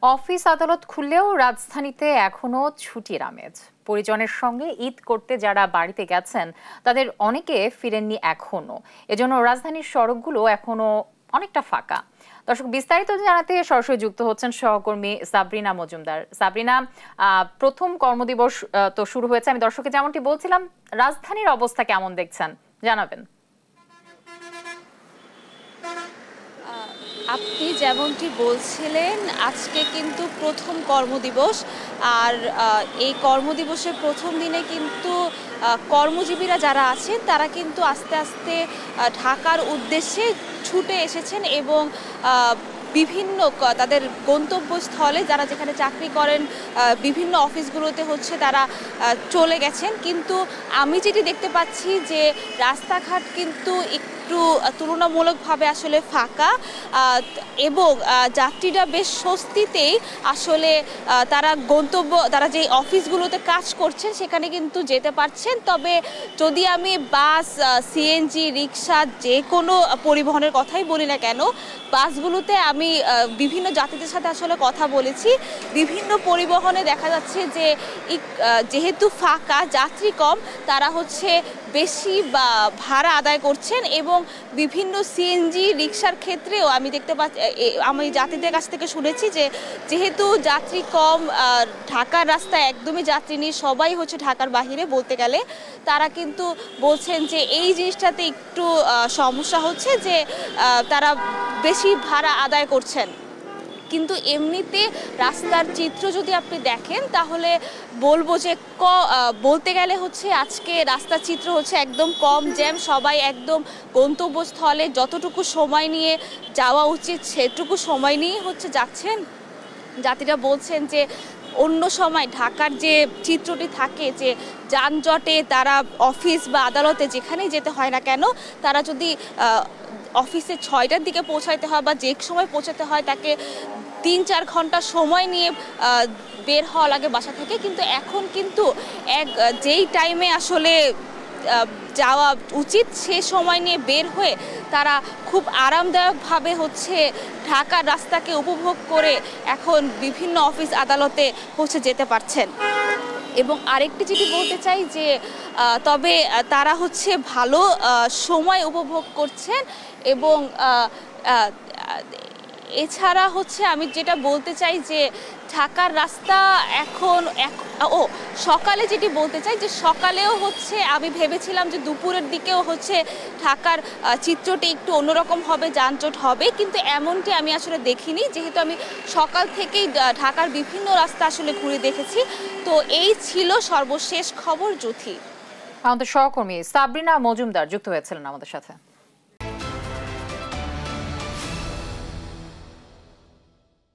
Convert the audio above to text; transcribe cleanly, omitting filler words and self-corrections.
Office আদালত খুললেও রাজধানীতে এখনো ছুটির আমেজ। পরিজনের সঙ্গে ঈদ করতে যারা বাড়িতে গেছেন তাদের অনেকে ফিরেননি এখনো। এজন্য রাজধানীর সড়কগুলো এখনো অনেকটা ফাঁকা। দর্শক, বিস্তারিত জানাতে সরাসরি যুক্ত হচ্ছেন সহকর্মী সাবরিনা মজুমদার। সাবরিনা, প্রথম কর্মদিবস তো শুরু হয়েছে। আমি দর্শককে যেমনটি বলছিলাম, রাজধানীর অবস্থা কেমন দেখছেন জানাবেন। আপনি যেমনটি বলছিলেন, আজকে কিন্তু প্রথম কর্মদিবস। আর এই কর্মদিবসের প্রথম দিনে কিন্তু কর্মজীবীরা যারা আছেন তারা কিন্তু আস্তে আস্তে ঢাকার উদ্দেশ্যে ছুটে এসেছেন এবং বিভিন্ন তাদের গন্তব্যস্থলে যারা যেখানে চাকরি করেন বিভিন্ন অফিসগুলোতে হচ্ছে তারা চলে গেছেন। কিন্তু আমি যেটি দেখতে পাচ্ছি যে রাস্তাঘাট কিন্তু একটু তুলনামূলকভাবে আসলে ফাঁকা এবং যাত্রীরা বেশ স্বস্তিতেই আসলে তারা যে অফিসগুলোতে কাজ করছেন সেখানে কিন্তু যেতে পারছেন। তবে যদি আমি বাস, সিএনজি, রিক্সা যে কোনো পরিবহনের কথাই বলি না কেন, বাসগুলোতে আমি বিভিন্ন যাত্রীদের সাথে আসলে কথা বলেছি। বিভিন্ন পরিবহনে দেখা যাচ্ছে যে যেহেতু ফাঁকা, যাত্রী কম, তারা হচ্ছে বেশি ভাড়া আদায় করছেন এবং বিভিন্ন সিএনজি রিক্সার ক্ষেত্রেও আমি যাত্রীদের কাছ থেকে শুনেছি যে যেহেতু যাত্রী কম, ঢাকার রাস্তায় একদমই যাত্রী নেই, সবাই হচ্ছে ঢাকার বাহিরে বলতে গেলে, তারা কিন্তু বলছেন যে এই জিনিসটাতে একটু সমস্যা হচ্ছে যে তারা বেশি ভাড়া আদায় করছেন। কিন্তু এমনিতে রাস্তার চিত্র যদি আপনি দেখেন তাহলে বলবো যে বলতে গেলে হচ্ছে আজকে রাস্তার চিত্র হচ্ছে একদম কম জ্যাম। সবাই একদম গন্তব্যস্থলে যতটুকু সময় নিয়ে যাওয়া উচিত সেটুকু সময় নিয়ে হচ্ছে যাচ্ছেন। যাত্রীরা বলছেন যে অন্য সময় ঢাকার যে চিত্রটি থাকে যে যানজটে তারা অফিস বা আদালতে যেখানেই যেতে হয় না কেন, তারা যদি অফিসে 6টার দিকে পৌঁছাইতে হয় বা যে সময় পৌঁছাতে হয় তাকে 3-4 ঘন্টা সময় নিয়ে বের হওয়া লাগে বাসা থেকে। কিন্তু এখন কিন্তু যেই টাইমে আসলে যাওয়া উচিত সে সময় নিয়ে বের হয়ে তারা খুব আরামদায়কভাবে হচ্ছে ঢাকার রাস্তাকে উপভোগ করে এখন বিভিন্ন অফিস আদালতে হচ্ছে যেতে পারছেন। এবং আরেকটি যেটি বলতে চাই যে তবে তারা হচ্ছে ভালো সময় উপভোগ করছেন এবং এছাড়া হচ্ছে আমি যেটা বলতে চাই যে ঢাকার রাস্তা সকালে যেটি বলতে চাই যে সকালেও হচ্ছে আমি ভেবেছিলাম যে দুপুরের দিকেও হচ্ছে ঢাকার চিত্রটি একটু অন্যরকম হবে, যানজট হবে, কিন্তু এমনটি আমি আসলে দেখিনি। যেহেতু আমি সকাল থেকেই ঢাকার বিভিন্ন রাস্তা আসলে ঘুরে দেখেছি। তো এই ছিল সর্বশেষ খবর। জ্যোতি, আমাদের সহকর্মী সাবরিনা মজুমদার যুক্ত হয়েছিলেন আমাদের সাথে।